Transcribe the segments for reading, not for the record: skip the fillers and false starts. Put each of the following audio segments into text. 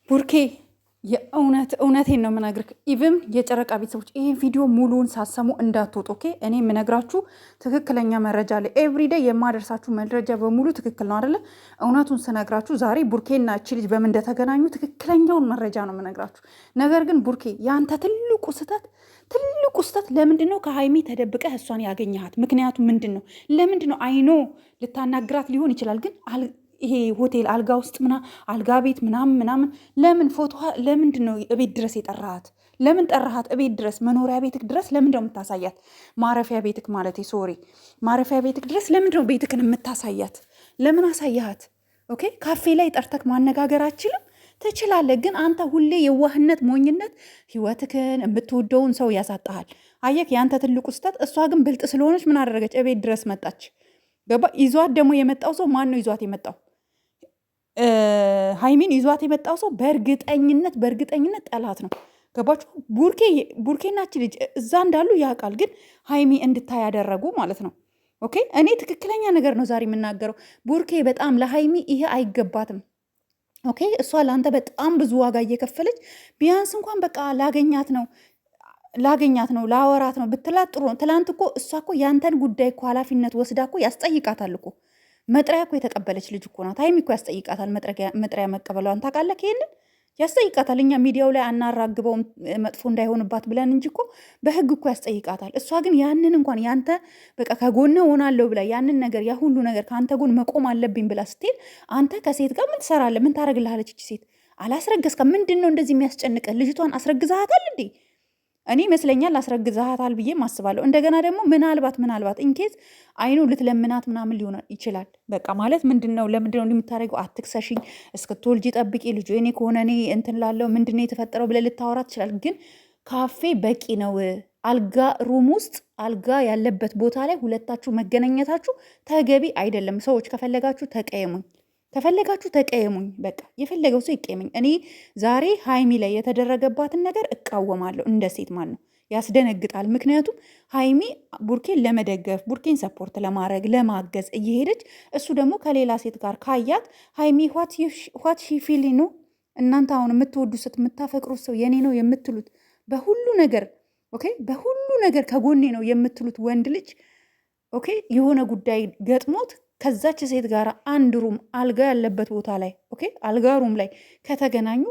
ቡርኬ እውነቴን ነው የምነግርህ። ኢቭን የጨረቃ ቤተሰቦች ይሄን ቪዲዮ ሙሉውን ሳሰሙ እንዳትወጡ ኦኬ። እኔ የምነግራችሁ ትክክለኛ መረጃ አለ። ኤቭሪዴይ የማደርሳችሁ መረጃ በሙሉ ትክክል ነው አይደለ? እውነቱን ስነግራችሁ ዛሬ ቡርኬና እቺ ልጅ በምን እንደተገናኙ ትክክለኛውን መረጃ ነው የምነግራችሁ። ነገር ግን ቡርኬ የአንተ ትልቁ ስህተት ለምንድን ነው ከሀይሚ ተደብቀህ እሷን ያገኘሃት? ምክንያቱ ምንድን ነው? ለምንድን ነው? አይኖ ልታናግራት ሊሆን ይችላል ግን ይሄ ሆቴል አልጋ ውስጥ አልጋ ቤት ምናምን ለምን ፎቶ ለምንድን ነው እቤት ድረስ የጠራሃት? ለምን ጠራሃት? እቤት ድረስ መኖሪያ ቤትክ ድረስ ለምንድን ነው የምታሳያት? ማረፊያ ቤትክ ማለት ሶሪ ማረፊያ ቤትክ ድረስ ለምንድን ነው ቤትክን የምታሳያት? ለምን አሳያሃት? ኦኬ ካፌ ላይ ጠርተክ ማነጋገር አችልም? ትችላለህ። ግን አንተ ሁሌ የዋህነት ሞኝነት ህይወትክን የምትወደውን ሰው ያሳጣሃል። አየክ የአንተ ትልቁ ስህተት። እሷ ግን ብልጥ ስለሆነች ምን አደረገች? እቤት ድረስ መጣች። ገባ? ይዟት ደግሞ የመጣው ሰው ማን ነው? ይዟት የመጣው ሀይሚን ይዟት የመጣው ሰው በእርግጠኝነት ጠላት ነው። ገባችሁ? ቡርኬናች ልጅ እዛ እንዳሉ ያውቃል፣ ግን ሀይሚ እንድታይ ያደረጉ ማለት ነው። ኦኬ እኔ ትክክለኛ ነገር ነው ዛሬ የምናገረው። ቡርኬ በጣም ለሀይሚ ይሄ አይገባትም። ኦኬ እሷ ለአንተ በጣም ብዙ ዋጋ እየከፈለች ቢያንስ እንኳን በቃ ላገኛት ነው ላወራት ነው ብትላት ጥሩ ነው። ትላንት እኮ እሷ እኮ ያንተን ጉዳይ እኮ ኃላፊነት ወስዳ እኮ ያስጠይቃታል እኮ መጥሪያ እኮ የተቀበለች ልጅ እኮ ናት። ሀይሚ እኮ ያስጠይቃታል። መጥሪያ መቀበሏን ታውቃለህ? ይሄንን ያስጠይቃታል። እኛ ሚዲያው ላይ አናራግበውም መጥፎ እንዳይሆንባት ብለን እንጂ እኮ በህግ እኮ ያስጠይቃታል። እሷ ግን ያንን እንኳን ያንተ በቃ ከጎነ ሆናለሁ ብላ ያንን ነገር ያ ሁሉ ነገር ከአንተ ጎን መቆም አለብኝ ብላ ስትል አንተ ከሴት ጋር ምን ትሰራለህ? ምን ታደርግልሃለች እቺ ሴት? አላስረገዝከ ምንድን ነው እንደዚህ የሚያስጨንቀህ? ልጅቷን አስረግዛሃታል እንዴ? እኔ ይመስለኛል አስረግዛሃታል ብዬ ማስባለሁ። እንደገና ደግሞ ምናልባት ኢንኬዝ አይኑ ልትለምናት ምናምን ሊሆን ይችላል። በቃ ማለት ምንድን ነው ለምንድን ነው እንደምታደርገው? አትክሰሽኝ፣ እስክትወልጂ ጠብቂ፣ ልጁ እኔ ከሆነ እኔ እንትን ላለው ምንድን ነው የተፈጠረው ብለህ ልታወራት ትችላል። ግን ካፌ በቂ ነው። አልጋ ሩም ውስጥ አልጋ ያለበት ቦታ ላይ ሁለታችሁ መገናኘታችሁ ተገቢ አይደለም። ሰዎች ከፈለጋችሁ ተቀየሙኝ፣ በቃ የፈለገው ሰው ይቀየመኝ። እኔ ዛሬ ሀይሚ ላይ የተደረገባትን ነገር እቃወማለሁ። እንደ ሴት ማለት ነው ያስደነግጣል። ምክንያቱም ሀይሚ ቡርኬን ለመደገፍ ቡርኬን ሰፖርት ለማድረግ ለማገዝ እየሄደች እሱ ደግሞ ከሌላ ሴት ጋር ካያት ሀይሚ ዋት ሺ ፊል ነው። እናንተ አሁን የምትወዱት የምታፈቅሩት ሰው የኔ ነው የምትሉት በሁሉ ነገር ኦኬ፣ በሁሉ ነገር ከጎኔ ነው የምትሉት ወንድ ልጅ ኦኬ፣ የሆነ ጉዳይ ገጥሞት ከዛች ሴት ጋር አንድ ሩም አልጋ ያለበት ቦታ ላይ ኦኬ፣ አልጋ ሩም ላይ ከተገናኙ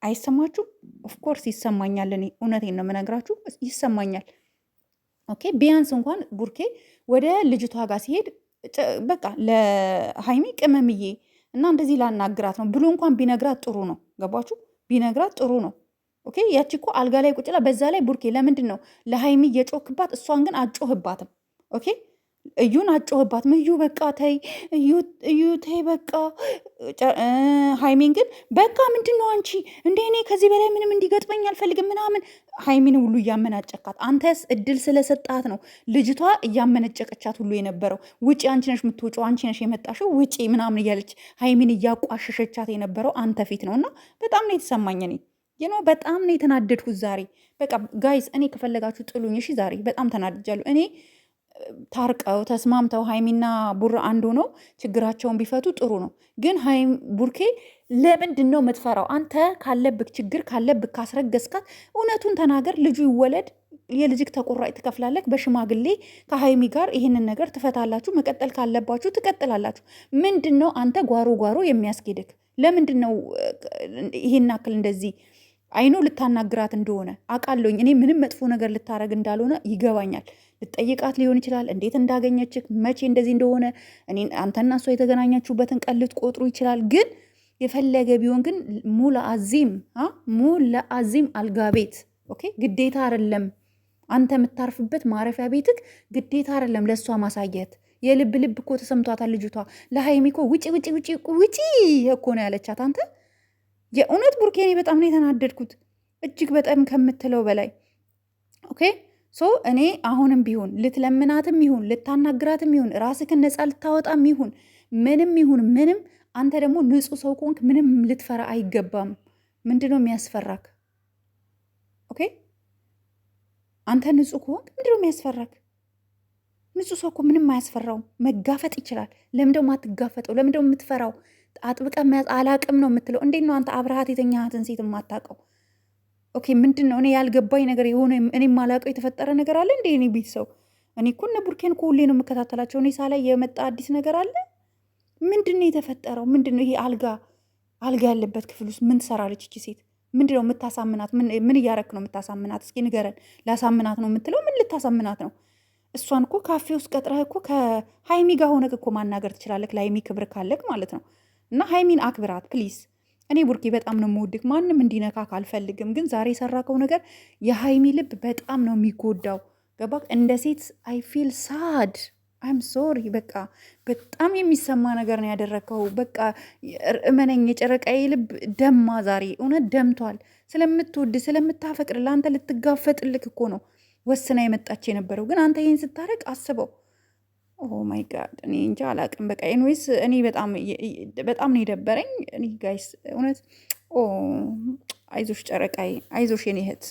አይሰማችሁም? ኦፍኮርስ ይሰማኛል። እኔ እውነቴን ነው የምነግራችሁ ይሰማኛል። ኦኬ ቢያንስ እንኳን ቡርኬ ወደ ልጅቷ ጋር ሲሄድ በቃ ለሀይሚ ቅመምዬ እና እንደዚህ ላናግራት ነው ብሎ እንኳን ቢነግራት ጥሩ ነው። ገባችሁ? ቢነግራት ጥሩ ነው። ኦኬ ያቺ እኮ አልጋ ላይ ቁጭላ። በዛ ላይ ቡርኬ ለምንድን ነው ለሀይሚ እየጮክባት እሷን ግን አጮህባትም? ኦኬ እዩን አጮህባት። እዩ በቃ ተይ እዩ ተይ በቃ። ሀይሚን ግን በቃ ምንድን ነው አንቺ እንደ እኔ ከዚህ በላይ ምንም እንዲገጥመኝ አልፈልግም ምናምን። ሀይሚን ሁሉ እያመናጨካት፣ አንተስ እድል ስለሰጣት ነው ልጅቷ እያመነጨቀቻት ሁሉ የነበረው። ውጪ አንቺ ነሽ የምትወጪው፣ አንቺ ነሽ የመጣሽው ውጪ ምናምን እያለች ሀይሚን እያቋሸሸቻት የነበረው አንተ ፊት ነው። እና በጣም ነው የተሰማኝ እኔ በጣም ነው የተናደድኩት ዛሬ። በቃ ጋይስ እኔ ከፈለጋችሁ ጥሉኝ እሺ። ዛሬ በጣም ተናድጃለሁ እኔ። ታርቀው ተስማምተው ሀይሚና ቡራ አንዱ ነው ችግራቸውን ቢፈቱ ጥሩ ነው። ግን ቡርኬ ለምንድን ነው የምትፈራው? አንተ ካለብክ ችግር ካለብክ ካስረገዝካት እውነቱን ተናገር። ልጁ ይወለድ፣ የልጅክ ተቆራጭ ትከፍላለክ። በሽማግሌ ከሀይሚ ጋር ይህንን ነገር ትፈታላችሁ። መቀጠል ካለባችሁ ትቀጥላላችሁ። ምንድን ነው አንተ ጓሮ የሚያስኬድክ? ለምንድን ነው ይህን አክል እንደዚህ አይኖ ልታናግራት እንደሆነ አውቃለሁኝ። እኔ ምንም መጥፎ ነገር ልታረግ እንዳልሆነ ይገባኛል። ልጠይቃት ሊሆን ይችላል፣ እንዴት እንዳገኘችክ መቼ እንደዚህ እንደሆነ እኔ አንተና እሷ የተገናኛችሁበትን ቀን ልትቆጥሩ ይችላል። ግን የፈለገ ቢሆን ግን ሙለ አዚም አልጋ ቤት ኦኬ፣ ግዴታ አይደለም። አንተ የምታርፍበት ማረፊያ ቤትክ ግዴታ አይደለም ለእሷ ማሳየት። የልብ እኮ ተሰምቷታል ልጅቷ። ለሀይሚ እኮ ውጪ እኮ ነው ያለቻት። አንተ የእውነት ቡርኬ እኔ በጣም ነው የተናደድኩት፣ እጅግ በጣም ከምትለው በላይ ኦኬ። ሶ እኔ አሁንም ቢሆን ልትለምናትም ይሁን ልታናግራትም ይሁን ራስክን ነፃ ልታወጣም ይሁን ምንም አንተ ደግሞ ንጹህ ሰው ከሆንክ ምንም ልትፈራ አይገባም። ምንድነው የሚያስፈራክ? ኦኬ አንተ ንጹህ ከሆንክ ምንድነው የሚያስፈራክ? ንጹህ ሰው እኮ ምንም አያስፈራውም። መጋፈጥ ይችላል። ለምንደው ማትጋፈጠው? ለምንደው የምትፈራው? አጥብቀ መያዝ አላቅም ነው የምትለው። እንዴት ነው አንተ አብረሃት የተኛሃትን ሴት የማታውቀው? ኦኬ ምንድን ነው? እኔ ያልገባኝ ነገር የሆነ እኔ የማላውቀው የተፈጠረ ነገር አለ እንዴ? እኔ ቤት ሰው እኔ እኮ እነ ቡርኬን እኮ ሁሌ ነው የምከታተላቸው። እኔ ሳላይ የመጣ አዲስ ነገር አለ? ምንድን ነው የተፈጠረው? ምንድን ነው ይሄ? አልጋ ያለበት ክፍል ውስጥ ምን ትሰራለች እቺ ሴት? ምንድን ነው የምታሳምናት? ምን እያረክ ነው የምታሳምናት? እስኪ ንገረን። ላሳምናት ነው የምትለው? ምን ልታሳምናት ነው? እሷን እኮ ካፌ ውስጥ ቀጥረህ እኮ ከሀይሚ ጋር ሆነህ እኮ ማናገር ትችላለህ፣ ለሀይሚ ክብር ካለክ ማለት ነው። እና ሀይሚን አክብራት ፕሊዝ። እኔ ቡርኬ በጣም ነው የምወድክ፣ ማንም እንዲነካ አልፈልግም። ግን ዛሬ የሰራከው ነገር የሀይሚ ልብ በጣም ነው የሚጎዳው። ገባክ? እንደ ሴት አይ ፊል ሳድ አይም ሶሪ። በቃ በጣም የሚሰማ ነገር ነው ያደረግከው። በቃ እመነኝ፣ የጨረቃዬ ልብ ደማ ዛሬ፣ እውነት ደምቷል። ስለምትወድ ስለምታፈቅር፣ ለአንተ ልትጋፈጥልክ እኮ ነው ወስና የመጣች የነበረው። ግን አንተ ይህን ስታረቅ አስበው። ኦ ማይ ጋድ እኔ እንጃ አላቅም። በቃ ኤንዌይስ እኔ በጣም ነው የደበረኝ። እኔ ጋይስ እውነት አይዞሽ ጨረቃዬ፣ አይዞሽ የኔ እህት።